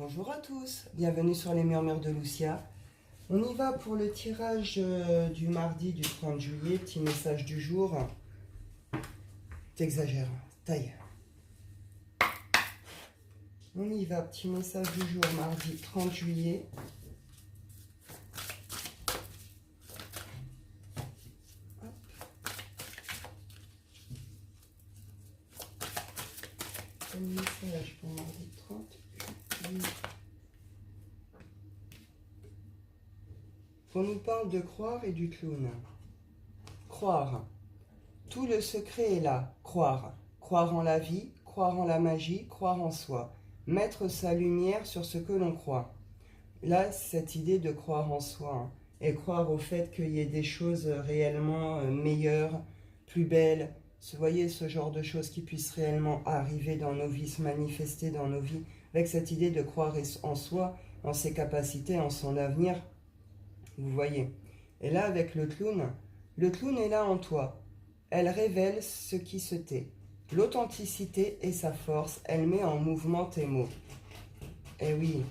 Bonjour à tous, bienvenue sur les murmures de Lucia. On y va pour le tirage du mardi du 30 juillet, petit message du jour. T'exagères, taille. On y va, petit message du jour, mardi 30 juillet. Hop. Un message pour mardi 30 juillet. On nous parle de croire et du clown. Croire. Tout le secret est là. Croire. Croire en la vie, croire en la magie, croire en soi. Mettre sa lumière sur ce que l'on croit. Là, cette idée de croire en soi, hein, et croire au fait qu'il y ait des choses réellement meilleures, plus belles. Vous voyez, ce genre de choses qui puissent réellement arriver dans nos vies, se manifester dans nos vies. Avec cette idée de croire en soi, en ses capacités, en son avenir. Vous voyez. Et là, avec le clown est là en toi. Elle révèle ce qui se tait. L'authenticité et sa force, elle met en mouvement tes mots. Et oui,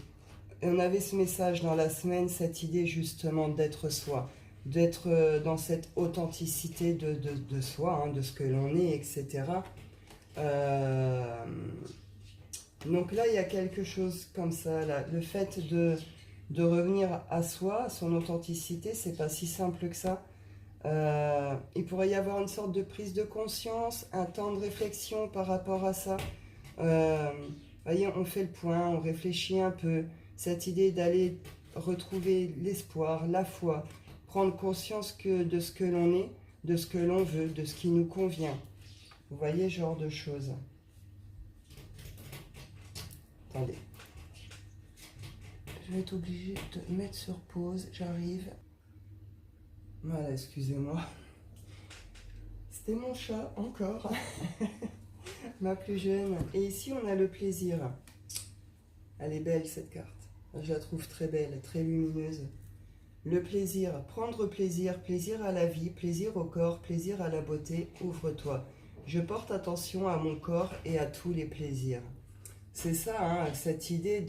on avait ce message dans la semaine, cette idée justement d'être soi, d'être dans cette authenticité de soi, hein, de ce que l'on est, etc. Donc là, il y a quelque chose comme ça, là. Le fait de revenir à soi, à son authenticité, c'est pas si simple que ça. Il pourrait y avoir une sorte de prise de conscience, un temps de réflexion par rapport à ça. Voyez, on fait le point, on réfléchit un peu. Cette idée d'aller retrouver l'espoir, la foi, prendre conscience de ce que l'on est, de ce que l'on veut, de ce qui nous convient. Vous voyez, ce genre de choses. Attendez. Je vais être obligée de mettre sur pause, j'arrive. Voilà, excusez-moi. C'était mon chat, encore. Ma plus jeune. Et ici, on a le plaisir. Elle est belle, cette carte. Je la trouve très belle, très lumineuse. Le plaisir, prendre plaisir, plaisir à la vie, plaisir au corps, plaisir à la beauté, ouvre-toi. Je porte attention à mon corps et à tous les plaisirs. C'est ça, hein, cette idée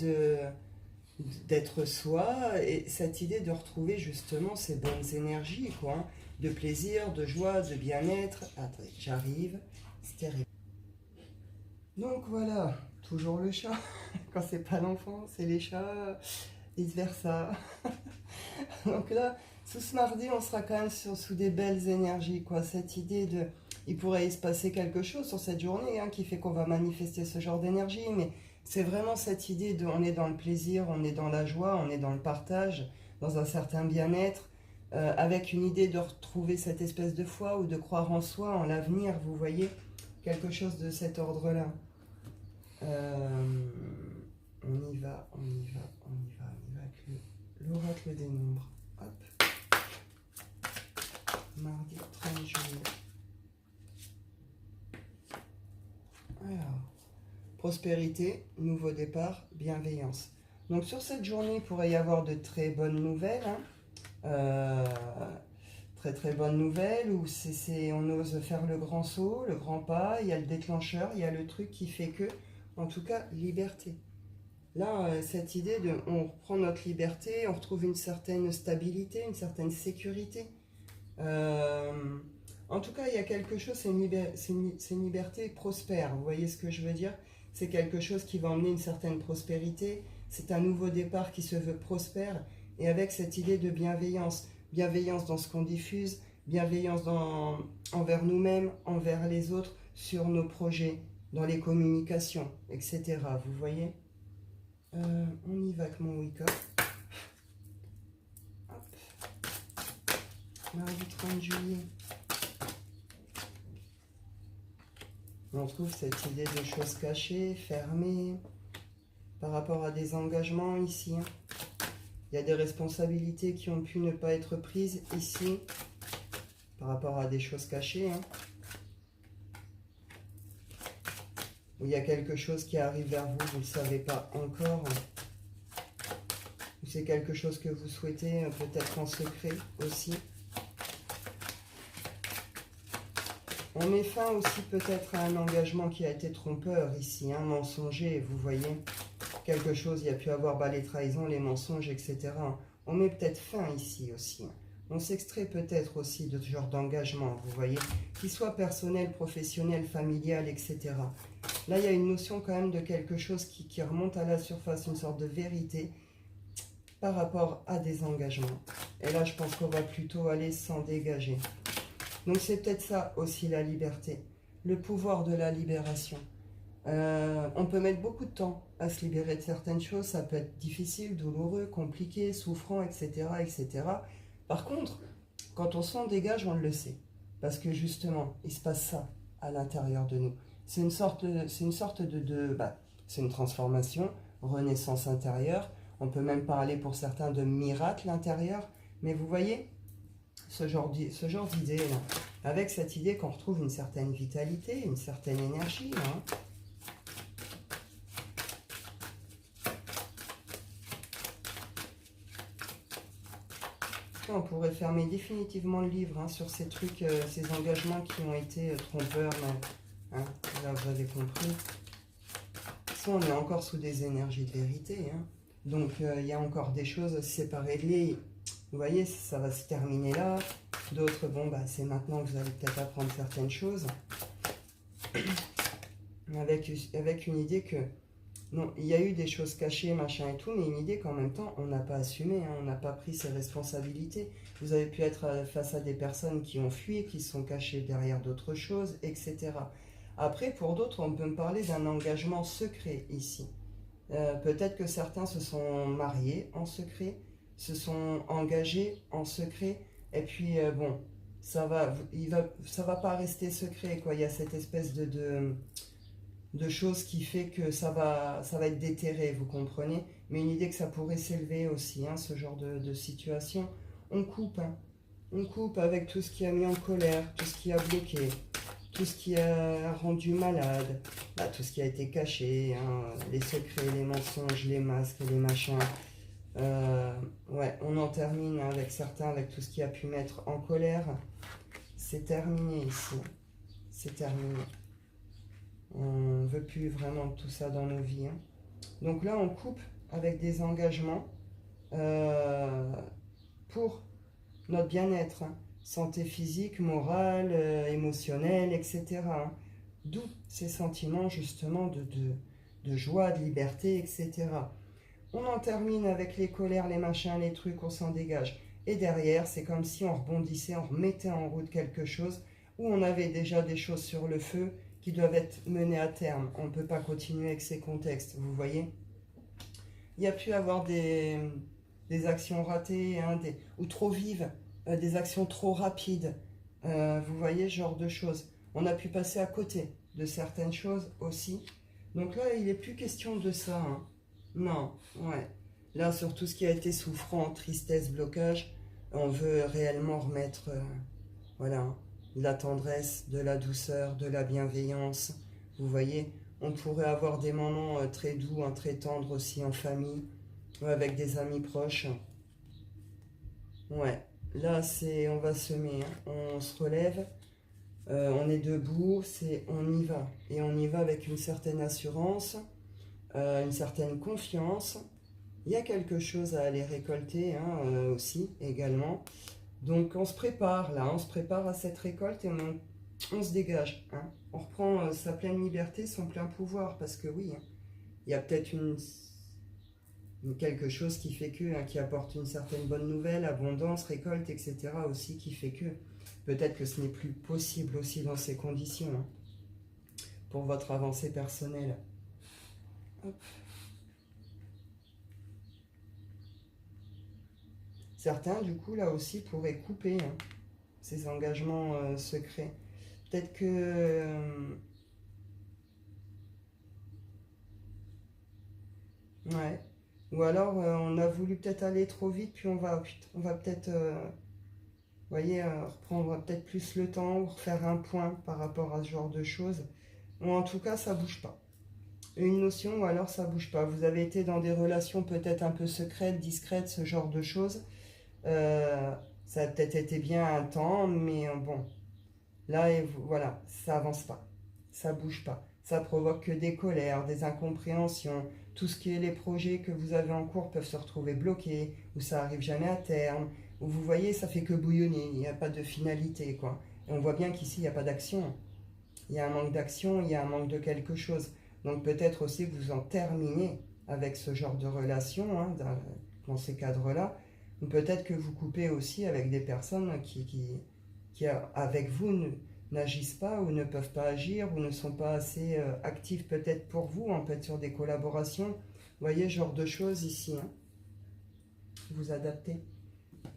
d'être soi et cette idée de retrouver justement ces bonnes énergies, quoi, hein, de plaisir, de joie, de bien-être. Attendez, j'arrive, c'est terrible. Donc voilà, toujours le chat. Quand c'est pas l'enfant, c'est les chats, vice versa. Donc là, sous ce mardi, on sera quand même sous des belles énergies, quoi. Cette idée de... Il pourrait y se passer quelque chose sur cette journée, hein, qui fait qu'on va manifester ce genre d'énergie, mais c'est vraiment cette idée de... On est dans le plaisir, on est dans la joie, on est dans le partage, dans un certain bien-être, avec une idée de retrouver cette espèce de foi ou de croire en soi, en l'avenir, vous voyez, quelque chose de cet ordre-là. On y va, on y va, on y va, on y va avec l'oracle des nombres. Hop. Mardi 30 juillet. Alors, prospérité, nouveau départ, bienveillance. Donc sur cette journée, il pourrait y avoir de très bonnes nouvelles. Hein. Très très bonnes nouvelles, où on ose faire le grand saut, le grand pas, il y a le déclencheur, il y a le truc qui fait que, en tout cas, liberté. Là, cette idée de, on reprend notre liberté, on retrouve une certaine stabilité, une certaine sécurité. En tout cas, il y a quelque chose, c'est une liberté prospère, vous voyez ce que je veux dire? C'est quelque chose qui va emmener une certaine prospérité, c'est un nouveau départ qui se veut prospère, et avec cette idée de bienveillance. Bienveillance dans ce qu'on diffuse, bienveillance envers nous-mêmes, envers les autres, sur nos projets, dans les communications, etc. Vous voyez? On y va avec mon Wicca. Mardi 30 juillet. On trouve cette idée de choses cachées, fermées, par rapport à des engagements ici. Hein. Il y a des responsabilités qui ont pu ne pas être prises ici, par rapport à des choses cachées. Hein. Ou il y a quelque chose qui arrive vers vous, vous ne le savez pas encore. Ou c'est quelque chose que vous souhaitez, peut-être en secret aussi. On met fin aussi peut-être à un engagement qui a été trompeur ici, hein, mensonger, vous voyez. quelque chose, il y a pu avoir les trahisons, les mensonges, etc. On met peut-être fin ici aussi. On s'extrait peut-être aussi de ce genre d'engagement, vous voyez, qu'il soit personnel, professionnel, familial, etc. Là, il y a une notion quand même de quelque chose qui remonte à la surface, une sorte de vérité par rapport à des engagements. Et là, je pense qu'on va plutôt aller s'en dégager. Donc, c'est peut-être ça aussi la liberté, le pouvoir de la libération. On peut mettre beaucoup de temps à se libérer de certaines choses, ça peut être difficile, douloureux, compliqué, souffrant, etc., etc. Par contre, quand on s'en dégage, on le sait. Parce que justement, il se passe ça à l'intérieur de nous. C'est une sorte c'est une transformation, renaissance intérieure. On peut même parler pour certains de miracle intérieur. Mais vous voyez, ce genre d'idée, là, avec cette idée qu'on retrouve une certaine vitalité, une certaine énergie, hein. On pourrait fermer définitivement le livre hein, sur ces trucs, ces engagements qui ont été trompeurs. Hein, là, vous avez compris. Ça, on est encore sous des énergies de vérité. Hein. Donc, il y a encore des choses séparées de les. Vous voyez, ça va se terminer là. D'autres, bon, bah, c'est maintenant que vous allez peut-être apprendre certaines choses. Avec une idée que non, il y a eu des choses cachées, machin et tout, mais une idée qu'en même temps, on n'a pas assumé, hein, on n'a pas pris ses responsabilités. Vous avez pu être face à des personnes qui ont fui, qui sont cachées derrière d'autres choses, etc. Après, pour d'autres, on peut me parler d'un engagement secret ici. Peut-être que certains se sont mariés en secret, se sont engagés en secret, et puis, bon, ça va pas rester secret, quoi. Il y a cette espèce de choses qui fait que ça va être déterré, vous comprenez. Mais une idée que ça pourrait s'élever aussi, hein, ce genre de situation. On coupe, hein. On coupe avec tout ce qui a mis en colère, tout ce qui a bloqué, tout ce qui a rendu malade, bah, tout ce qui a été caché, hein, les secrets, les mensonges, les masques, les machins. Ouais, on en termine avec certains, avec tout ce qui a pu mettre en colère. C'est terminé ici. C'est terminé. On ne veut plus vraiment tout ça dans nos vies. Hein. Donc là, on coupe avec des engagements pour notre bien-être. Hein. Santé physique, morale, émotionnelle, etc. Hein. D'où ces sentiments justement de joie, de liberté, etc. On en termine avec les colères, les machins, les trucs, on s'en dégage. Et derrière, c'est comme si on rebondissait, on remettait en route quelque chose où on avait déjà des choses sur le feu qui doivent être menées à terme. On ne peut pas continuer avec ces contextes, vous voyez. Il y a pu avoir des actions ratées hein, ou trop vives, des actions trop rapides. Vous voyez, ce genre de choses. On a pu passer à côté de certaines choses aussi. Donc là, il n'est plus question de ça. Hein. Non, ouais. Là, sur tout ce qui a été souffrant, tristesse, blocage, on veut réellement remettre, voilà, de la tendresse, de la douceur, de la bienveillance. Vous voyez, on pourrait avoir des moments très doux, hein, très tendres aussi en famille, ou avec des amis proches. Ouais, là, on va semer, hein. On se relève, on est debout, on y va. Et on y va avec une certaine assurance, une certaine confiance. Il y a quelque chose à aller récolter hein, aussi, également. Donc on se prépare là, on se prépare à cette récolte et on se dégage. Hein. On reprend sa pleine liberté, son plein pouvoir. Parce que oui, hein, il y a peut-être quelque chose qui fait que, hein, qui apporte une certaine bonne nouvelle, abondance, récolte, etc. aussi, qui fait que peut-être que ce n'est plus possible aussi dans ces conditions hein, pour votre avancée personnelle. Hop. Certains, du coup, là aussi, pourraient couper hein, ces engagements secrets. Peut-être que... ouais. Ou alors, on a voulu peut-être aller trop vite, puis on va peut-être, vous voyez, reprendre peut-être plus le temps, refaire un point par rapport à ce genre de choses. Ou en tout cas, ça bouge pas. Une notion, ou alors ça bouge pas. Vous avez été dans des relations peut-être un peu secrètes, discrètes, ce genre de choses. Ça a peut-être été bien un temps, mais bon, là, voilà, ça avance pas, ça bouge pas, ça provoque que des colères, des incompréhensions, tout ce qui est les projets que vous avez en cours peuvent se retrouver bloqués, ou ça arrive jamais à terme, ou vous voyez, ça fait que bouillonner, il n'y a pas de finalité, quoi. Et on voit bien qu'ici, il n'y a pas d'action. Il y a un manque d'action, il y a un manque de quelque chose. Donc peut-être aussi que vous en terminez avec ce genre de relation, hein, dans ces cadres-là. Ou peut-être que vous coupez aussi avec des personnes qui avec vous, n'agissent pas ou ne peuvent pas agir ou ne sont pas assez actifs peut-être pour vous, en fait, sur des collaborations. Vous voyez, genre de choses ici. Hein. Vous adaptez.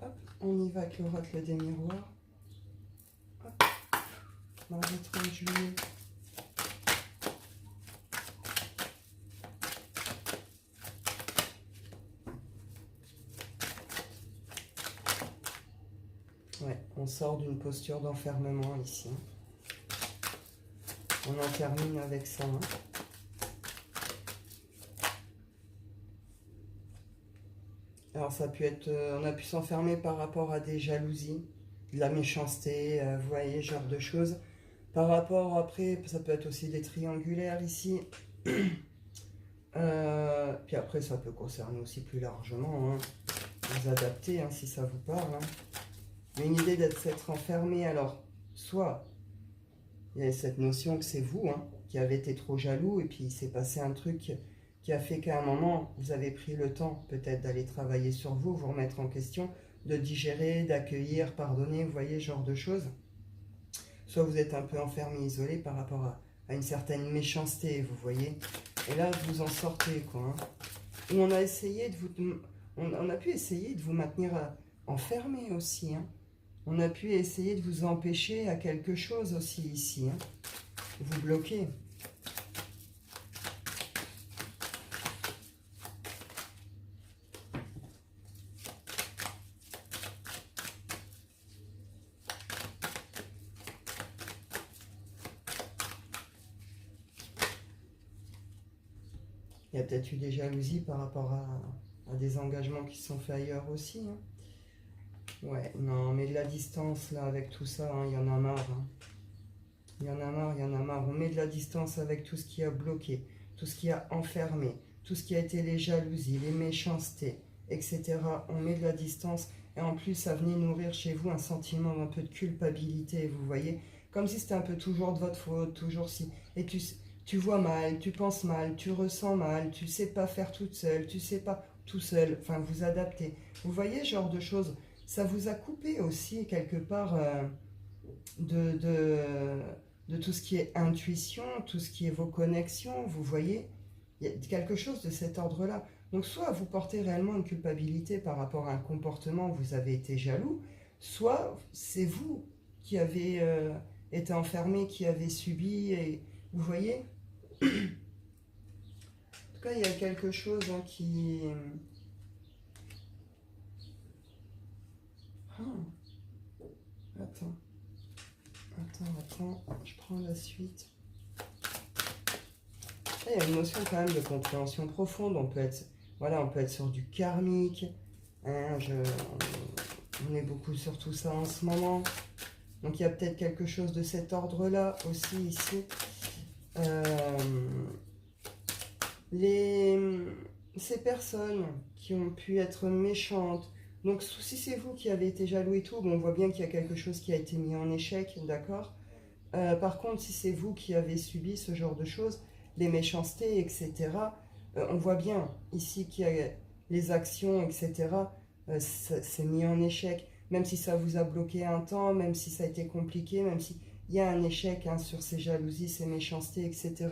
Hop, on y va avec le oracle des miroirs. Hop, mardi 30 juillet. Ouais, on sort d'une posture d'enfermement ici. On en termine avec ça. Hein. Alors ça peut être, on a pu s'enfermer par rapport à des jalousies, de la méchanceté, vous voyez, ce genre de choses. Par rapport, après, ça peut être aussi des triangulaires ici. Puis après, ça peut concerner aussi plus largement. Hein. Vous adaptez hein, si ça vous parle. Hein. Mais une idée d'être enfermé, alors, soit il y a cette notion que c'est vous hein, qui avez été trop jaloux et puis il s'est passé un truc qui a fait qu'à un moment, vous avez pris le temps peut-être d'aller travailler sur vous, vous remettre en question, de digérer, d'accueillir, pardonner, vous voyez, ce genre de choses. Soit vous êtes un peu enfermé, isolé par rapport à une certaine méchanceté, vous voyez. Et là, vous en sortez, quoi. Hein. Ou on a essayé de vous... On a pu essayer de vous maintenir enfermé aussi, hein. On a pu essayer de vous empêcher à quelque chose aussi ici. Hein. Vous bloquez. Il y a peut-être eu des jalousies par rapport à des engagements qui se sont faits ailleurs aussi. Hein. Ouais, non, mais de la distance, là, avec tout ça, hein, il y en a marre. Hein. Il y en a marre, il y en a marre. On met de la distance avec tout ce qui a bloqué, tout ce qui a enfermé, tout ce qui a été les jalousies, les méchancetés, etc. On met de la distance. Et en plus, ça venait nourrir chez vous un sentiment d'un peu de culpabilité, vous voyez. Comme si c'était un peu toujours de votre faute, toujours si... Et tu vois mal, tu penses mal, tu ressens mal, tu sais pas faire toute seule, tu sais pas tout seul, enfin vous adapter. Vous voyez ce genre de choses. Ça vous a coupé aussi quelque part de tout ce qui est intuition, tout ce qui est vos connexions, vous voyez. Il y a quelque chose de cet ordre-là. Donc soit vous portez réellement une culpabilité par rapport à un comportement où vous avez été jaloux, soit c'est vous qui avez été enfermé, qui avez subi, et vous voyez. En tout cas, il y a quelque chose hein, qui... Attends, je prends la suite. Là, il y a une notion quand même de compréhension profonde. On peut être, voilà, on peut être sur du karmique. Hein, on est beaucoup sur tout ça en ce moment. Donc il y a peut-être quelque chose de cet ordre-là aussi ici. Ces personnes qui ont pu être méchantes, donc si c'est vous qui avez été jaloux et tout, bon, on voit bien qu'il y a quelque chose qui a été mis en échec, d'accord. Par contre, si c'est vous qui avez subi ce genre de choses, les méchancetés, etc., on voit bien ici qu'il y a les actions, etc., c'est mis en échec. Même si ça vous a bloqué un temps, même si ça a été compliqué, même s'il y a un échec hein, sur ces jalousies, ces méchancetés, etc.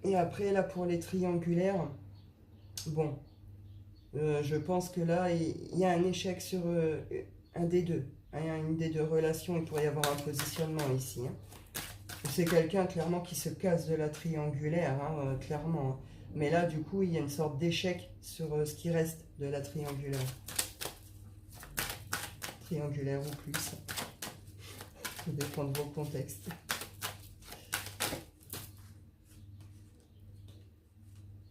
Et après, là, pour les triangulaires, bon, je pense que là, il y a un échec sur un des deux. Hein, une des deux relations, il pourrait y avoir un positionnement ici. Hein. C'est quelqu'un, clairement, qui se casse de la triangulaire, hein, clairement. Mais là, du coup, il y a une sorte d'échec sur ce qui reste de la triangulaire. Triangulaire ou plus. Ça dépend de vos contextes.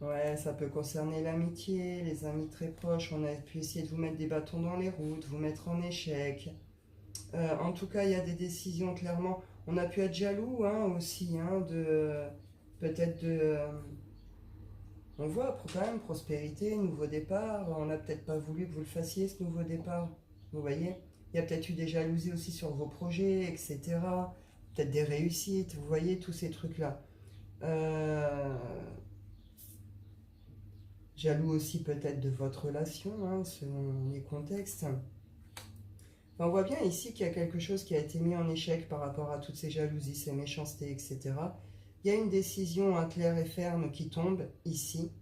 Ouais, ça peut concerner l'amitié, les amis très proches. On a pu essayer de vous mettre des bâtons dans les roues, de vous mettre en échec. En tout cas, il y a des décisions, clairement. On a pu être jaloux hein, aussi, hein, peut-être de... On voit quand même prospérité, nouveau départ. On n'a peut-être pas voulu que vous le fassiez, ce nouveau départ. Vous voyez? Il y a peut-être eu des jalousies aussi sur vos projets, etc. Peut-être des réussites, vous voyez, tous ces trucs-là. Jaloux aussi peut-être de votre relation, hein, selon les contextes. On voit bien ici qu'il y a quelque chose qui a été mis en échec par rapport à toutes ces jalousies, ces méchancetés, etc. Il y a une décision claire et ferme qui tombe ici.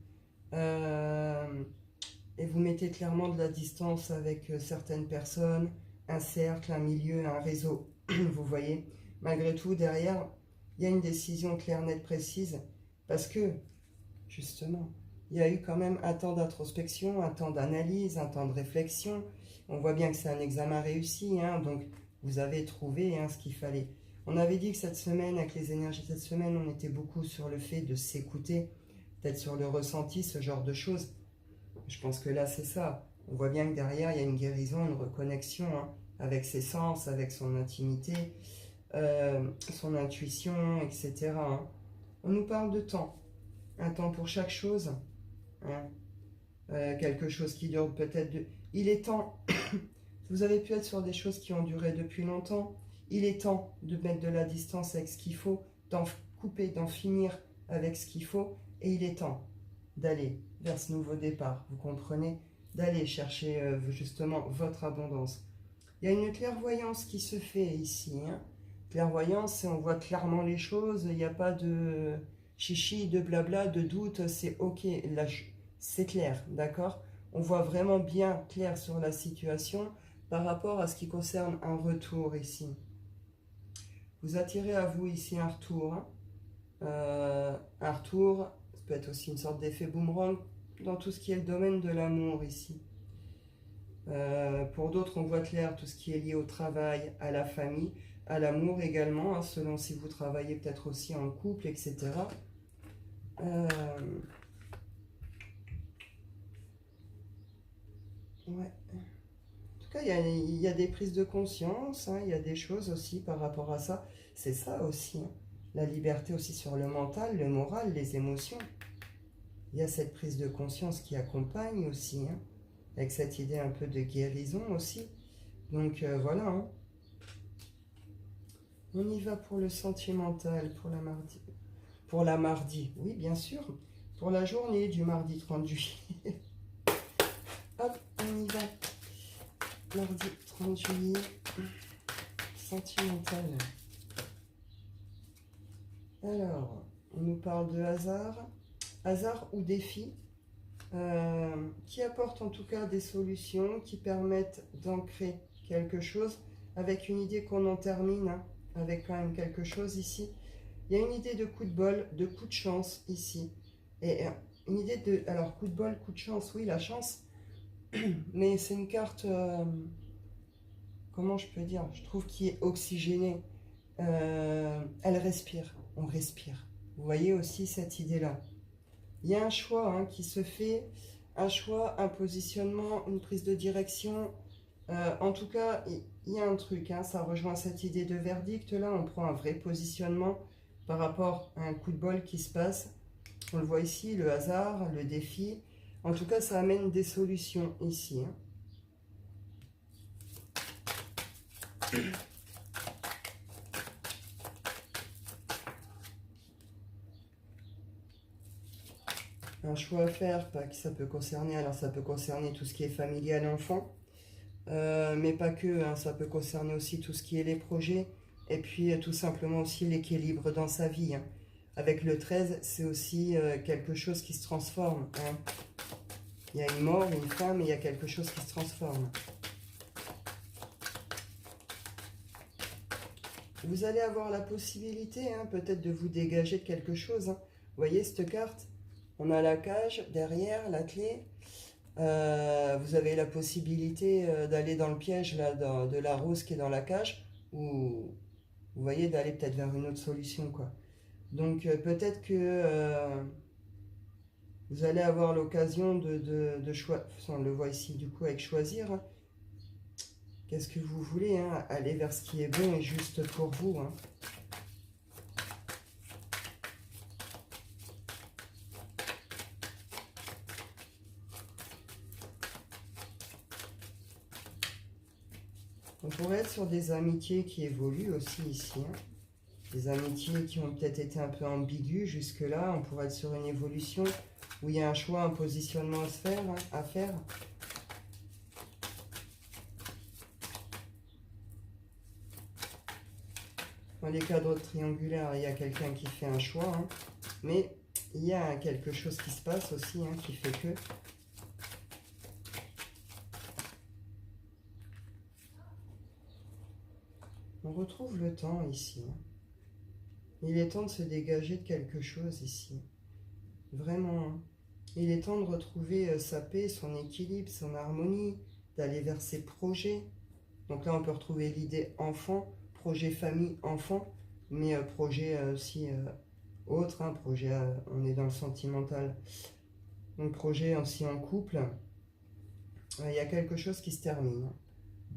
Et vous mettez clairement de la distance avec certaines personnes, un cercle, un milieu, un réseau. Vous voyez, malgré tout, derrière, il y a une décision claire, nette, précise. Parce que, justement, il y a eu quand même un temps d'introspection, un temps d'analyse, un temps de réflexion. On voit bien que c'est un examen réussi, hein, donc vous avez trouvé ce qu'il fallait. On avait dit que cette semaine, avec les énergies de cette semaine, on était beaucoup sur le fait de s'écouter, peut-être sur le ressenti, ce genre de choses. Je pense que là, c'est ça. On voit bien que derrière, il y a une guérison, une reconnexion avec ses sens, avec son intimité, son intuition, etc. On nous parle de temps. Un temps pour chaque chose. Quelque chose qui dure peut-être... Il est temps... Vous avez pu être sur des choses qui ont duré depuis longtemps. Il est temps de mettre de la distance avec ce qu'il faut, d'en couper, d'en finir avec ce qu'il faut. Et il est temps d'aller vers ce nouveau départ, vous comprenez? D'aller chercher justement votre abondance. Il y a une clairvoyance qui se fait ici. Clairvoyance, on voit clairement les choses, il n'y a pas de chichi, de blabla, de doute, c'est ok, là c'est clair, d'accord? On voit vraiment bien clair sur la situation par rapport à ce qui concerne un retour ici. Vous attirez à vous ici un retour. Un retour, ça peut être aussi une sorte d'effet boomerang dans tout ce qui est le domaine de l'amour ici. Pour d'autres, on voit clair tout ce qui est lié au travail, à la famille, à l'amour également, selon si vous travaillez peut-être aussi en couple, etc. Ouais. En tout cas, il y a des prises de conscience, il y a des choses aussi par rapport à ça. C'est ça aussi, la liberté aussi sur le mental, le moral, les émotions. Il y a cette prise de conscience qui accompagne aussi, avec cette idée un peu de guérison aussi. Donc voilà. On y va pour le sentimental, pour la mardi. Pour la mardi, oui bien sûr. Pour la journée du mardi 30 juillet. Hop, on y va. Mardi 30 juillet. Sentimental. Alors, on nous parle de hasard. Hasard ou défi. Qui apporte en tout cas des solutions qui permettent d'ancrer quelque chose avec une idée qu'on en termine, avec quand même quelque chose ici. Il y a une idée de coup de bol, de coup de chance ici. Et une idée de... Alors, coup de bol, coup de chance, oui, la chance. Mais c'est une carte... comment je peux dire? Je trouve qui est oxygénée. Elle respire, on respire. Vous voyez aussi cette idée-là. Il y a un choix qui se fait, un choix, un positionnement, une prise de direction. En tout cas, il y a un truc, ça rejoint cette idée de verdict. Là, on prend un vrai positionnement par rapport à un coup de bol qui se passe. On le voit ici, le hasard, le défi. En tout cas, ça amène des solutions ici. Un choix à faire, pas que ça peut concerner, alors ça peut concerner tout ce qui est familial, enfant, mais pas que, ça peut concerner aussi tout ce qui est les projets, et puis tout simplement aussi l'équilibre dans sa vie. Avec le 13, c'est aussi quelque chose qui se transforme. Il y a une mort, une femme, et il y a quelque chose qui se transforme. Vous allez avoir la possibilité, peut-être de vous dégager de quelque chose. Vous voyez cette carte? On a la cage derrière, la clé. Vous avez la possibilité d'aller dans le piège là, de la rose qui est dans la cage. Ou vous voyez, d'aller peut-être vers une autre solution, quoi. Donc peut-être que vous allez avoir l'occasion de choisir. On le voit ici du coup avec choisir. Qu'est-ce que vous voulez, aller vers ce qui est bon et juste pour vous. On pourrait être sur des amitiés qui évoluent aussi ici. Hein. Des amitiés qui ont peut-être été un peu ambiguës jusque-là. On pourrait être sur une évolution où il y a un choix, un positionnement à faire. Dans les cadres triangulaires, il y a quelqu'un qui fait un choix. Hein. Mais il y a quelque chose qui se passe aussi hein, qui fait que... On retrouve le temps ici. Hein. Il est temps de se dégager de quelque chose ici. Vraiment. Hein. Il est temps de retrouver sa paix, son équilibre, son harmonie, d'aller vers ses projets. Donc là, on peut retrouver l'idée enfant, projet famille, enfant, mais projet aussi autre, hein, projet, on est dans le sentimental. Donc projet aussi en couple. Il y a quelque chose qui se termine. Hein.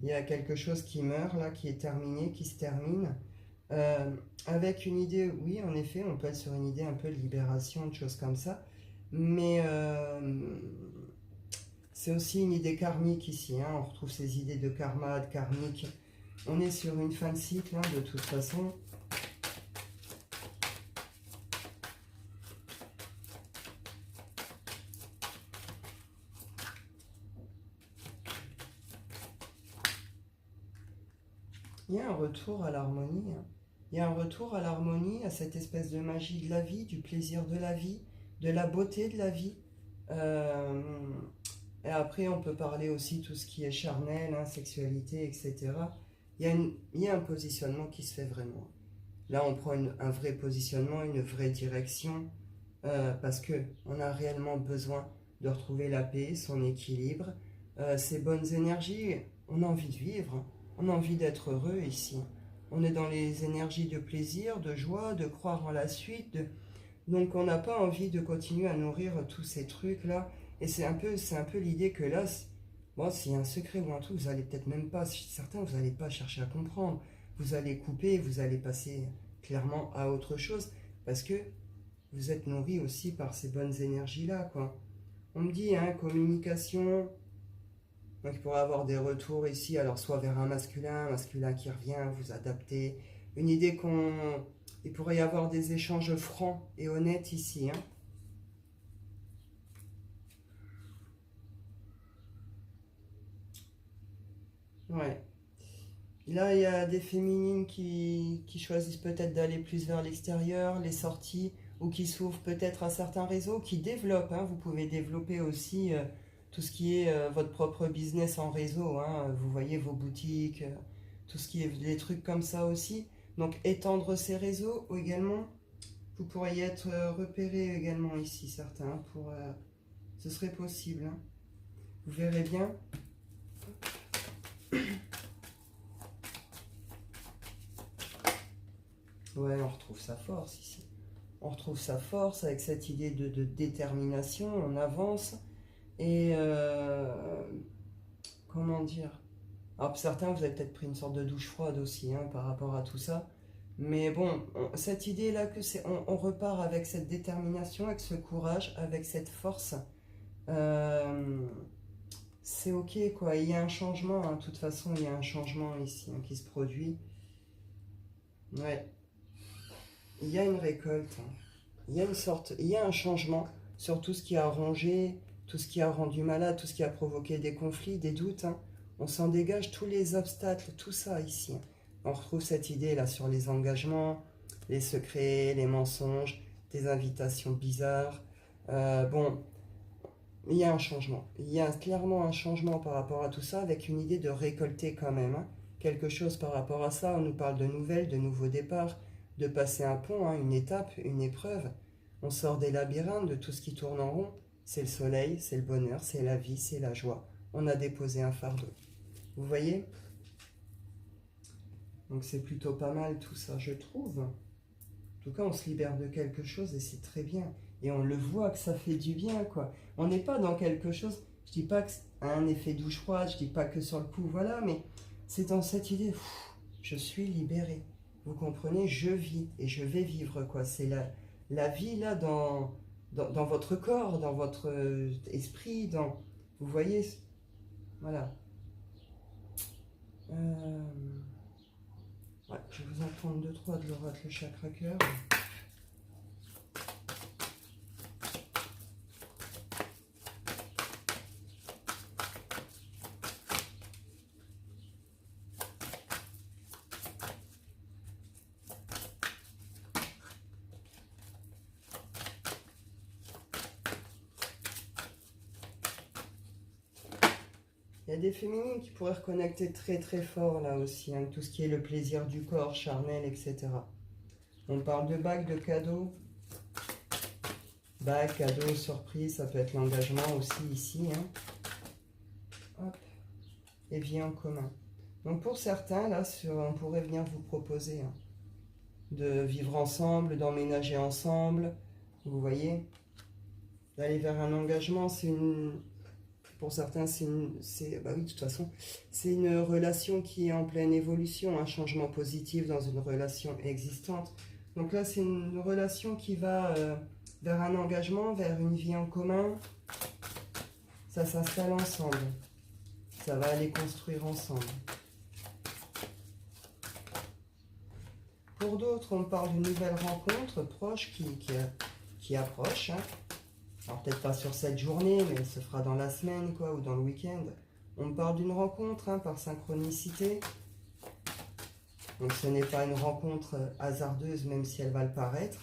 Il y a quelque chose qui meurt là, qui est terminé, qui se termine. Avec une idée, oui, en effet, on peut être sur une idée un peu de libération, de choses comme ça. Mais c'est aussi une idée karmique ici. Hein. On retrouve ces idées de karma, de karmique. On est sur une fin de cycle, hein, de toute façon. Il y a un retour à l'harmonie. Hein. Il y a un retour à l'harmonie, à cette espèce de magie de la vie, du plaisir de la vie, de la beauté de la vie. Et après, on peut parler aussi tout ce qui est charnel, hein, sexualité, etc. Il y a un positionnement qui se fait vraiment. Là, on prend un vrai positionnement, une vraie direction, parce qu'on a réellement besoin de retrouver la paix, son équilibre, ces bonnes énergies. On a envie de vivre, hein. On a envie d'être heureux ici. On est dans les énergies de plaisir, de joie, de croire en la suite. Donc on n'a pas envie de continuer à nourrir tous ces trucs-là. Et c'est un peu l'idée que là, bon, s'il y a un secret ou un truc, vous allez peut-être même pas, certains, vous n'allez pas chercher à comprendre. Vous allez couper, vous allez passer clairement à autre chose. Parce que vous êtes nourri aussi par ces bonnes énergies-là, quoi. On me dit, hein, communication... Donc, il pourrait avoir des retours ici, alors soit vers un masculin qui revient, vous adapter. Une idée qu'on... Il pourrait y avoir des échanges francs et honnêtes ici. Hein. Ouais. Là, il y a des féminines qui choisissent peut-être d'aller plus vers l'extérieur, les sorties, ou qui s'ouvrent peut-être à certains réseaux, qui développent. Hein. Vous pouvez développer aussi... tout ce qui est votre propre business en réseau, hein, vous voyez vos boutiques, tout ce qui est des trucs comme ça aussi. Donc étendre ces réseaux ou également, vous pourriez être repéré également ici, certains, ce serait possible. Hein. Vous verrez bien. Ouais, on retrouve sa force ici. On retrouve sa force avec cette idée de détermination, on avance. Et comment dire? Alors certains, vous avez peut-être pris une sorte de douche froide aussi hein, par rapport à tout ça. Mais bon, cette idée-là, on repart avec cette détermination, avec ce courage, avec cette force. C'est ok, quoi. Il y a un changement, hein. De toute façon, il y a un changement ici hein, qui se produit. Ouais. Il y a une récolte. Hein. Il y a un changement sur tout ce qui a rongé, tout ce qui a rendu malade, tout ce qui a provoqué des conflits, des doutes. Hein. On s'en dégage tous les obstacles, tout ça ici. On retrouve cette idée là sur les engagements, les secrets, les mensonges, des invitations bizarres. Bon, il y a un changement. Il y a clairement un changement par rapport à tout ça avec une idée de récolter quand même. Hein. Quelque chose par rapport à ça. On nous parle de nouvelles, de nouveaux départs, de passer un pont, hein, une étape, une épreuve. On sort des labyrinthes, de tout ce qui tourne en rond. C'est le soleil, c'est le bonheur, c'est la vie, c'est la joie. On a déposé un fardeau. Vous voyez? Donc c'est plutôt pas mal tout ça, je trouve. En tout cas, on se libère de quelque chose et c'est très bien. Et on le voit que ça fait du bien, quoi. On n'est pas dans quelque chose... Je dis pas que c'est un effet douche froide, je dis pas que sur le coup, voilà, mais c'est dans cette idée, je suis libéré. Vous comprenez? Je vis et je vais vivre, quoi. C'est la vie, là, dans votre corps, dans votre esprit, vous voyez, voilà. Ouais, je vais vous en prendre 2-3 de l'oracle le chakra cœur. Il y a des féminines qui pourraient reconnecter très très fort là aussi, hein, tout ce qui est le plaisir du corps, charnel, etc. On parle de bagues, de cadeaux. Bagues, cadeaux, surprise, ça peut être l'engagement aussi ici. Hein. Hop. Et vie en commun. Donc pour certains, là, on pourrait venir vous proposer hein, de vivre ensemble, d'emménager ensemble. Vous voyez, d'aller vers un engagement, c'est une... Pour certains, bah oui, de toute façon, c'est une relation qui est en pleine évolution, un changement positif dans une relation existante. Donc là, c'est une relation qui va vers un engagement, vers une vie en commun. Ça s'installe ensemble. Ça va aller construire ensemble. Pour d'autres, on parle d'une nouvelle rencontre proche qui approche. Hein. Alors peut-être pas sur cette journée, mais elle se fera dans la semaine quoi, ou dans le week-end. On parle d'une rencontre hein, par synchronicité. Donc ce n'est pas une rencontre hasardeuse, même si elle va le paraître.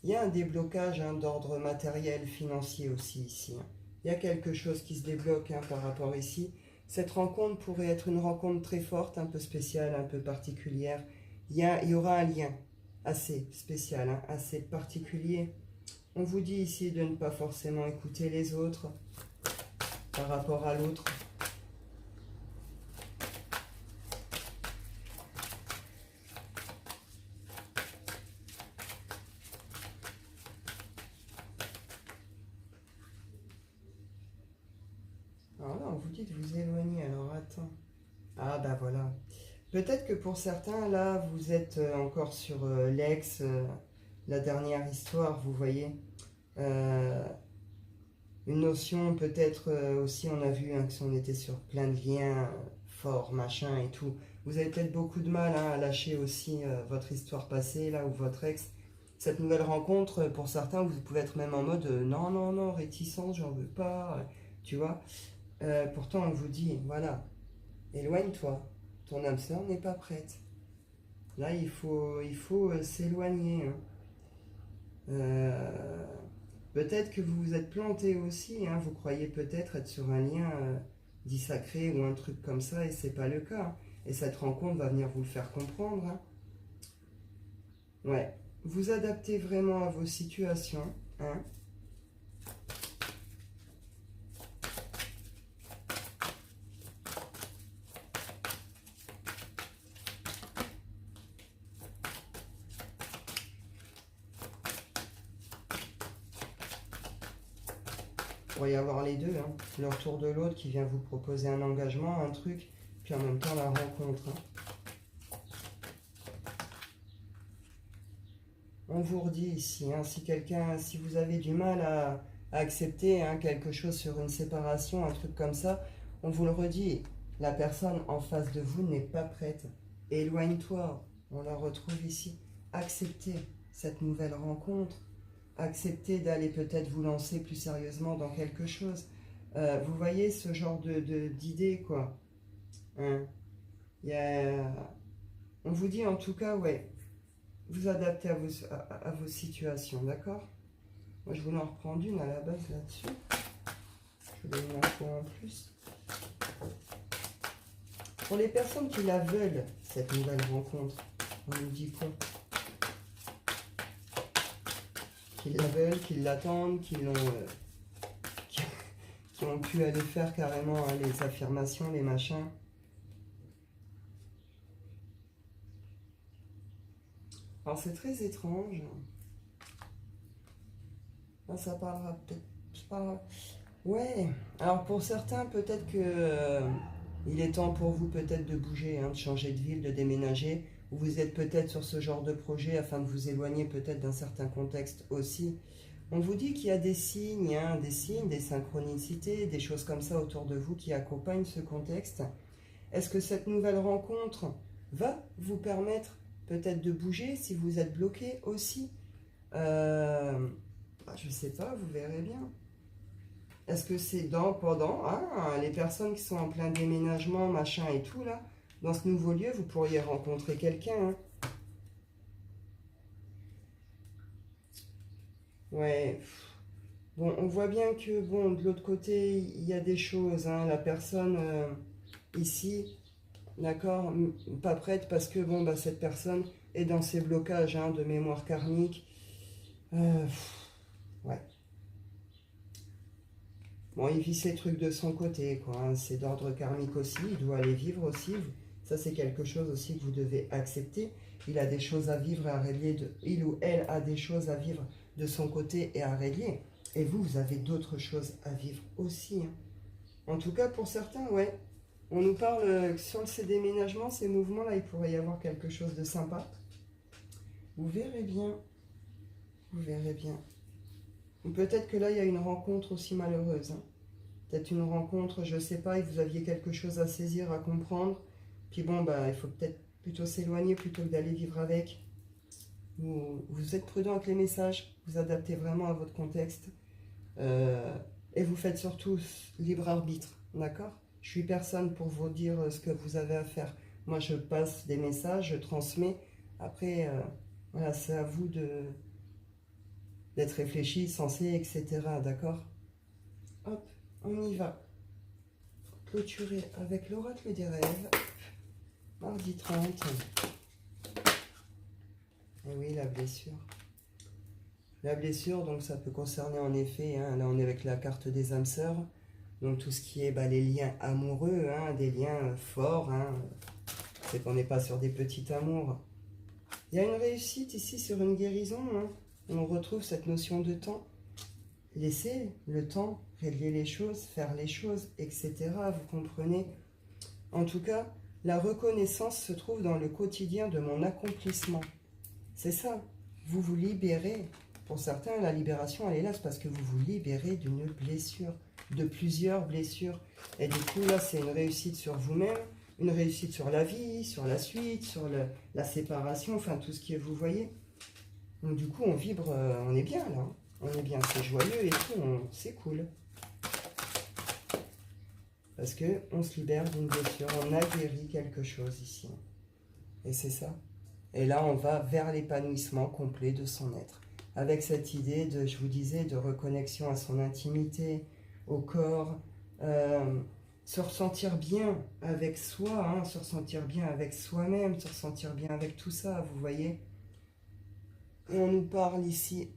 Il y a un déblocage hein, d'ordre matériel, financier aussi ici. Hein. Il y a quelque chose qui se débloque hein, par rapport ici. Cette rencontre pourrait être une rencontre très forte, un peu spéciale, un peu particulière. Il y aura un lien assez spécial, hein, assez particulier. On vous dit ici de ne pas forcément écouter les autres par rapport à l'autre. Alors là, on vous dit de vous éloigner. Alors attends. Ah bah voilà. Peut-être que pour certains, là, vous êtes encore sur l'ex, la dernière histoire, vous voyez. Une notion, peut-être aussi, on a vu hein, que si on était sur plein de liens forts, machin et tout, vous avez peut-être beaucoup de mal hein, à lâcher aussi votre histoire passée, là, ou votre ex. Cette nouvelle rencontre, pour certains, vous pouvez être même en mode non, non, non, réticence, j'en veux pas, tu vois. Pourtant, on vous dit, voilà, éloigne-toi, ton âme sœur n'est pas prête. Là, il faut s'éloigner. Hein. Peut-être que vous vous êtes planté aussi, hein, vous croyez peut-être être sur un lien dit sacré ou un truc comme ça, et c'est pas le cas. Hein. Et cette rencontre va venir vous le faire comprendre. Hein. Ouais, vous adaptez vraiment à vos situations. Hein. Il pourrait y avoir les deux, hein. Le retour de l'autre qui vient vous proposer un engagement, un truc, puis en même temps la rencontre. Hein. On vous redit ici, hein, si vous avez du mal à accepter hein, quelque chose sur une séparation, un truc comme ça, on vous le redit, la personne en face de vous n'est pas prête. Éloigne-toi, on la retrouve ici. Acceptez cette nouvelle rencontre. Acceptez d'aller peut-être vous lancer plus sérieusement dans quelque chose. Vous voyez ce genre d'idée, quoi. Hein. On vous dit en tout cas, ouais, vous adaptez à vos situations, d'accord? Moi, je voulais en reprendre une à la base là-dessus. Je vous donne une info en plus. Pour les personnes qui la veulent, cette nouvelle rencontre, on nous dit quoi? Qu'ils la veulent, qu'ils l'attendent, qui ont pu aller faire carrément hein, les affirmations, les machins. Alors c'est très étrange. Là, ça parlera peut-être... Ouais, alors pour certains, peut-être que il est temps pour vous peut-être de bouger, hein, de changer de ville, de déménager. Vous êtes peut-être sur ce genre de projet afin de vous éloigner peut-être d'un certain contexte aussi. On vous dit qu'il y a des signes, hein, des synchronicités, des choses comme ça autour de vous qui accompagnent ce contexte. Est-ce que cette nouvelle rencontre va vous permettre peut-être de bouger si vous êtes bloqué aussi? Je ne sais pas, vous verrez bien. Est-ce que c'est pendant les personnes qui sont en plein déménagement, machin et tout, là, dans ce nouveau lieu, vous pourriez rencontrer quelqu'un, hein. Ouais. Bon, on voit bien que, bon, de l'autre côté, il y a des choses, hein. La personne, ici, d'accord, pas prête parce que, bon, bah, cette personne est dans ses blocages, hein, de mémoire karmique. Ouais. Bon, il vit ses trucs de son côté, quoi, hein. C'est d'ordre karmique aussi, il doit les vivre aussi. Ça, c'est quelque chose aussi que vous devez accepter. Il a des choses à vivre et à régler, il ou elle a des choses à vivre de son côté et à régler. Et vous, vous avez d'autres choses à vivre aussi, hein. En tout cas, pour certains, ouais. On nous parle sur ces déménagements, ces mouvements-là, il pourrait y avoir quelque chose de sympa. Vous verrez bien. Vous verrez bien. Ou peut-être que là, il y a une rencontre aussi malheureuse, hein. Peut-être une rencontre, je ne sais pas, et vous aviez quelque chose à saisir, à comprendre. Puis bon, bah, il faut peut-être plutôt s'éloigner plutôt que d'aller vivre avec. Vous êtes prudent avec les messages, vous adaptez vraiment à votre contexte. Et vous faites surtout libre arbitre, d'accord? Je suis personne pour vous dire ce que vous avez à faire. Moi, je passe des messages, je transmets. Après, voilà, c'est à vous d'être réfléchi, sensé, etc. D'accord? Hop, on y va. Clôturer avec l'oracle des rêves. Mardi 30. Et oui, la blessure. La blessure, donc ça peut concerner en effet, hein, là on est avec la carte des âmes sœurs, donc tout ce qui est les liens amoureux, hein, des liens forts, hein, c'est qu'on n'est pas sur des petits amours. Il y a une réussite ici sur une guérison, hein. On retrouve cette notion de temps. Laissez le temps régler les choses, faire les choses, etc. Vous comprenez? En tout cas, la reconnaissance se trouve dans le quotidien de mon accomplissement. C'est ça, vous vous libérez. Pour certains, la libération, elle est là, c'est parce que vous vous libérez d'une blessure, de plusieurs blessures. Et du coup, là, c'est une réussite sur vous-même, une réussite sur la vie, sur la suite, sur la séparation, enfin, tout ce que vous voyez. Donc, du coup, on vibre, on est bien, là. Hein. On est bien, c'est joyeux et tout, c'est cool. Parce qu'on se libère d'une blessure, on a guéri quelque chose ici. Et c'est ça. Et là, on va vers l'épanouissement complet de son être. Avec cette idée de, je vous disais, de reconnexion à son intimité, au corps, se ressentir bien avec soi, hein, se ressentir bien avec soi-même, se ressentir bien avec tout ça, vous voyez. Et on nous parle ici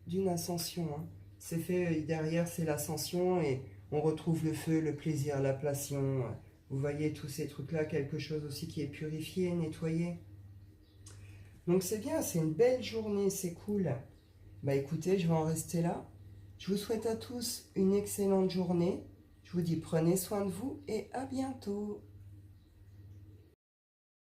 d'une ascension. Hein. C'est fait, derrière c'est l'ascension et on retrouve le feu, le plaisir, la passion. Vous voyez tous ces trucs-là, quelque chose aussi qui est purifié, nettoyé. Donc c'est bien, c'est une belle journée, c'est cool. Bah écoutez, je vais en rester là. Je vous souhaite à tous une excellente journée. Je vous dis prenez soin de vous et à bientôt.